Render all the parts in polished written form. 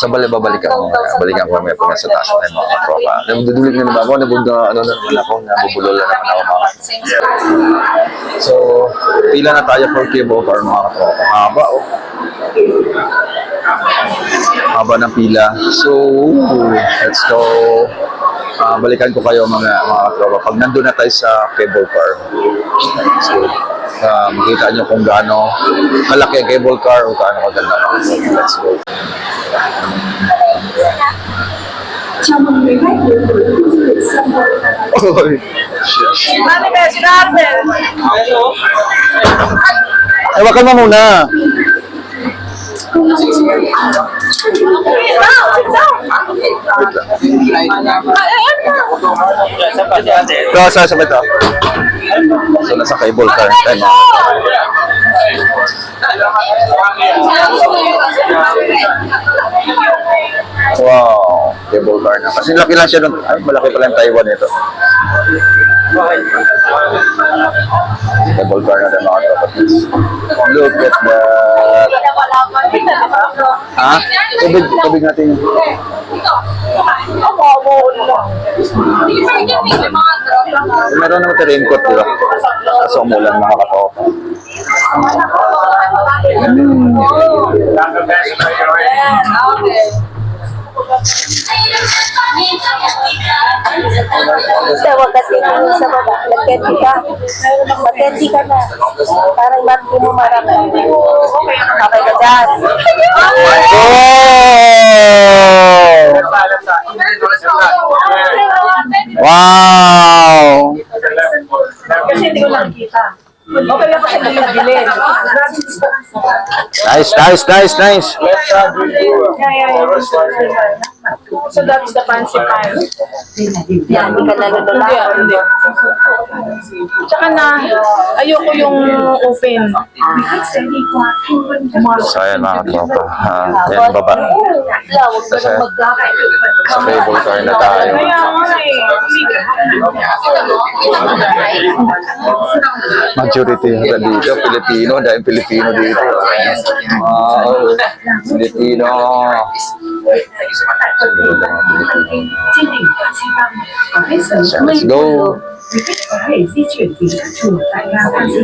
So, babalikan ko. Balikan ko may pag sa taas na yung mga tropa. Nabudulig na naman ako. Ano na naman ako. Nabubulol na naman ako mga. So, pila na tayo for cable car mga tropa. Haba oh. Haba ng pila. So, let's go. Balikan ko kayo mga tropa. Pag nandun na tayo sa cable car. So, makita nyo kung gaano malaki ang cable car o gaano kaganda. Let's go. Oy, shit. Mami, kaya si Rapper. Ewakan mo muna. Sa ito. So, nasa cable car. Wow, cable car na. Kasi laki lang siya nun. Ay, malaki pala yung Taiwan ito. Cable car na rin mga kapatid. Look at that. Ha? Tubig natin. Meron naman ito raincoat, di ba? Kaso umulan mga kapatid. Basta huwag ka tingin sa baba. Nagkenti ka. Magkenti ka na. Para hindi mo marami. Okay ka dyan. Wow! Kasi hindi ko nakikita. Okay lang kasi nagkagilid. Nice. So that's the fancy time. Yan, hindi ka nalulula. Hindi. Tsaka na, ayoko yung open. So, ayan mga tropa. Ayan, baba. Huwag ka nang mag-gakay. Sa cable car na tayo. Majority na dito, Pilipino. Dahil Pilipino dito. Wow, Pilipino. So, let's go.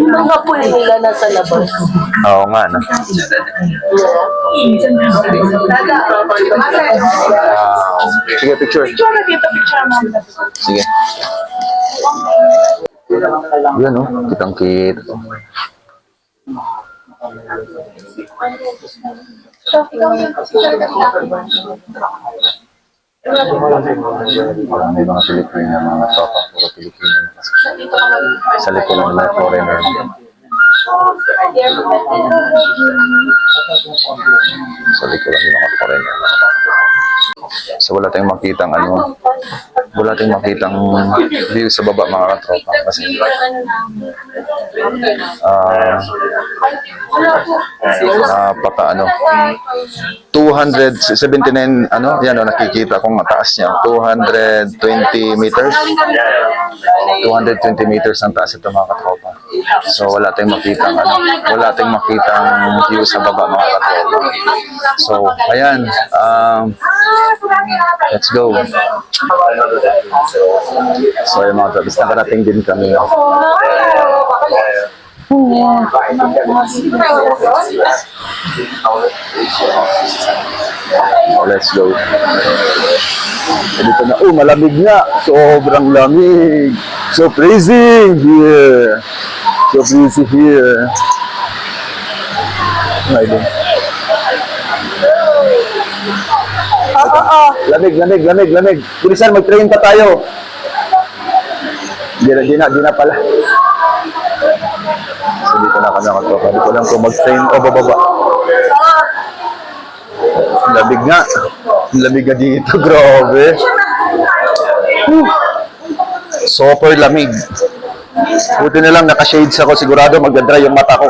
Mga pool nila nasa labas. Oo nga, no? Sige, picture. Sige. Yan, no? Kitang-kit. May mga Pilipino, mga tropa, puro Pilipino. Sa likuran ng mga foreigner. Sa likuran ng mga foreigner. So wala tayong makitang wala tayong makitang view sa baba mga katropa kasi napaka 279 yan nakikita kong mataas niya 220 meters 220 meters ang taas ito mga katropa. So wala tayong makitang view sa baba mga katropa. So ayan, let's go. So yung mga trapis, nakarating din kami. Let's go. Dito na, malamig nga. Sobrang lamig. So freezing here. Lamig. Bilisan, mag-train pa tayo. Di na pala. So dito na kami nakatoka. Dito lang kung mag-train o bababa. Lamig nga dito, grabe. Super lamig. Buti na lang naka-shades ako, sigurado magdadry yung mata ko.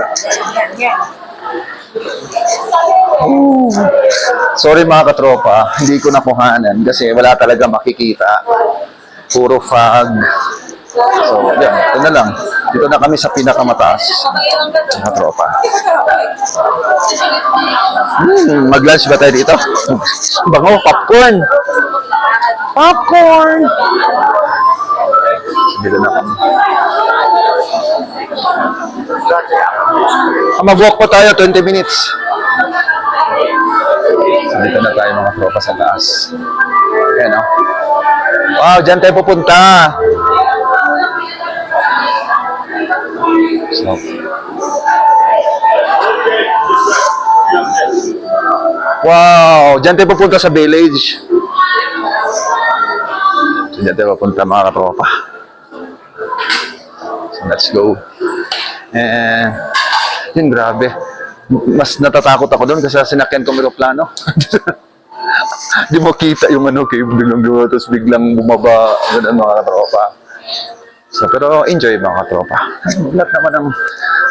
Sorry mga katropa, hindi ko nakuhanan kasi wala talaga makikita. Puro fog. So, yan. Ito na lang. Dito na kami sa pinakamataas. Mga tropa. Mag-lunch ba tayo dito? Bango, popcorn! Popcorn! Dito na kami. Mag-walk pa tayo, 20 minutes. So, dito na tayo mga tropa sa taas. Ayan o. Wow, dyan tayo pupunta. So, wow, dyan tayo pupunta sa village. So, dyan tayo pupunta mga tropa. So, let's go. And, yun, grabe. Mas natatakot ako doon kasi sinakyan ko aeroplano. Di mo kita yung ano, cave biglang gawa, tapos biglang bumaba, ganun mga tropa. So, pero enjoy mga tropa. Lahat naman ng,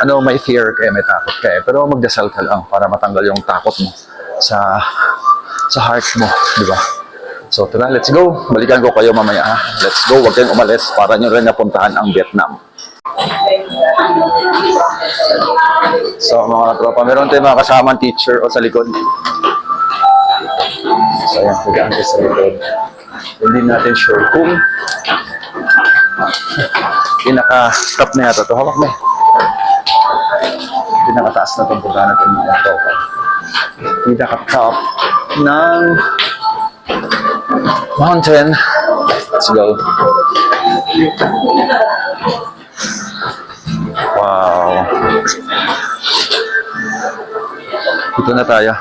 ano, may fear kaya may takot kaya. Pero magdasal ka lang para matanggal yung takot mo sa heart mo, di ba? So, tara, let's go. Balikan ko kayo mamaya. Ha? Let's go. Huwag kayong umalis para nyo rin napuntahan ang Vietnam. So, mga tropa, meron tayong mga kasamang teacher o sa likod. So, ayan, higaan ko sa likod. Hindi natin sure kung pinaka-top na yata ito. Hawak na. Pinaka-taas na itong punta natin mga tropa. Pinaka-top ng mountain. Let's go. Wow. Ito na tayo.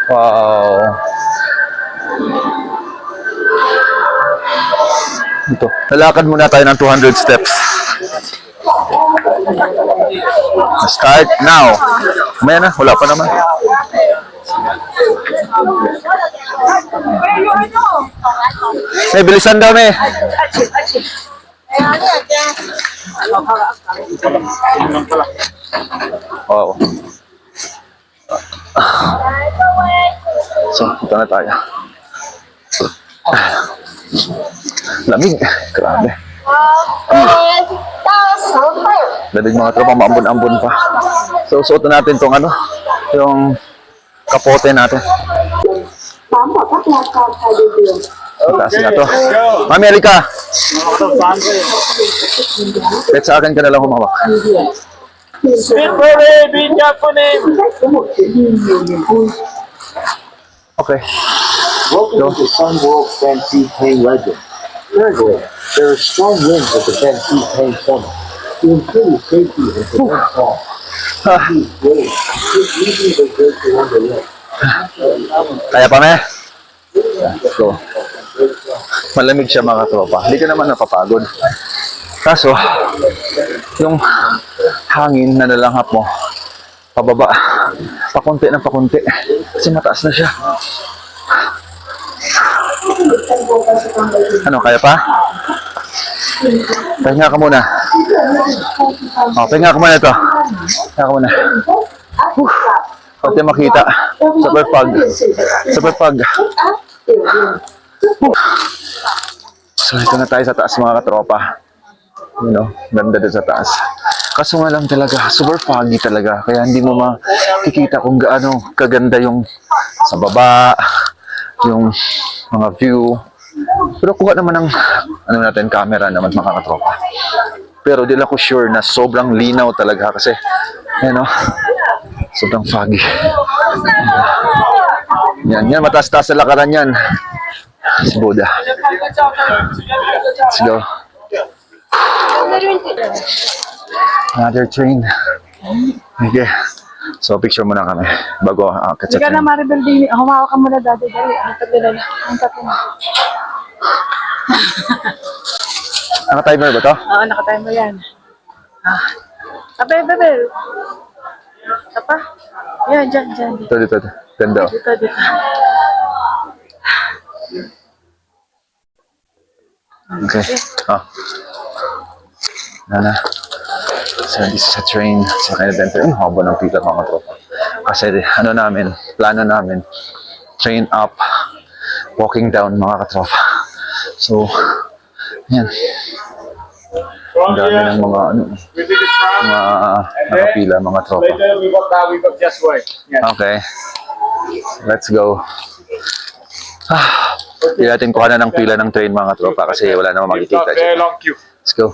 Wow. Ito. Lalakad muna tayo ng 200 steps. Start now. Mamaya na. Wala pa naman. May bilisan daw eh. Wow. So, ito na tayo. Lamig. Grabe. Lamig mga tropa, maambon-ambon pa. So, suot na natin tong ano, yung kapote natin. Taas na to. Mami, halika. Kahit sa akin ka na lang humawak. Okay. Welcome to Sun World Fancy Pain Legend. Thirdly, there are strong winds at the Fancy Pain Summit. To improve safety and prevent falls, these waves should usually be good to underway. Kaya pa, me? Let's go. Malamig siya mga tropa. Hindi ka naman napapagod. Kaso, yung hangin na nalanghap mo, pababa, pakunti ng pakunti. Kasi mataas na siya. Ano, kaya pa? Pahinga ka muna. O, pahinga ka muna ito. Pahinga ka muna. Pati makita. Super fog. Super fog. So, ito na tayo sa taas mga katropa. You know, ganda din sa taas. Kaso nga lang talaga, super foggy talaga. Kaya hindi mo makikita kung gaano kaganda yung sa baba, yung mga view. Pero kuha naman ng ano natin, camera naman mga katropa. Pero di lang ko sure na sobrang linaw talaga kasi, you know, sobrang foggy. Yan, mataas-taas sa lakaran yan. Si Buddha. Let's go. Another train. Okay. So, picture muna kami bago akit sa Hindi ka na train. Maribel Dini. Humawa ka muna dati. Ang tatlo na. Ang tatlo na. Naka-timer ba to? Oo, nakatayo mo yan. Bebe. Isa pa? Yan, dyan. Dito. Ganda. Dito. Okay. Na. So, this is a train. So, kaya natin. Ang haba ng pila mga tropa. Kasi, plano namin, train up, walking down mga katropa. So, Yan. Ang dami ng mga ano, We did it from. mga nakapila, mga tropa. Later we got just work. Yeah. Okay. Let's go. Hindi natin kuha na ng pila ng train mga tropa kasi wala namang makikita Very siya. long queue. Let's go.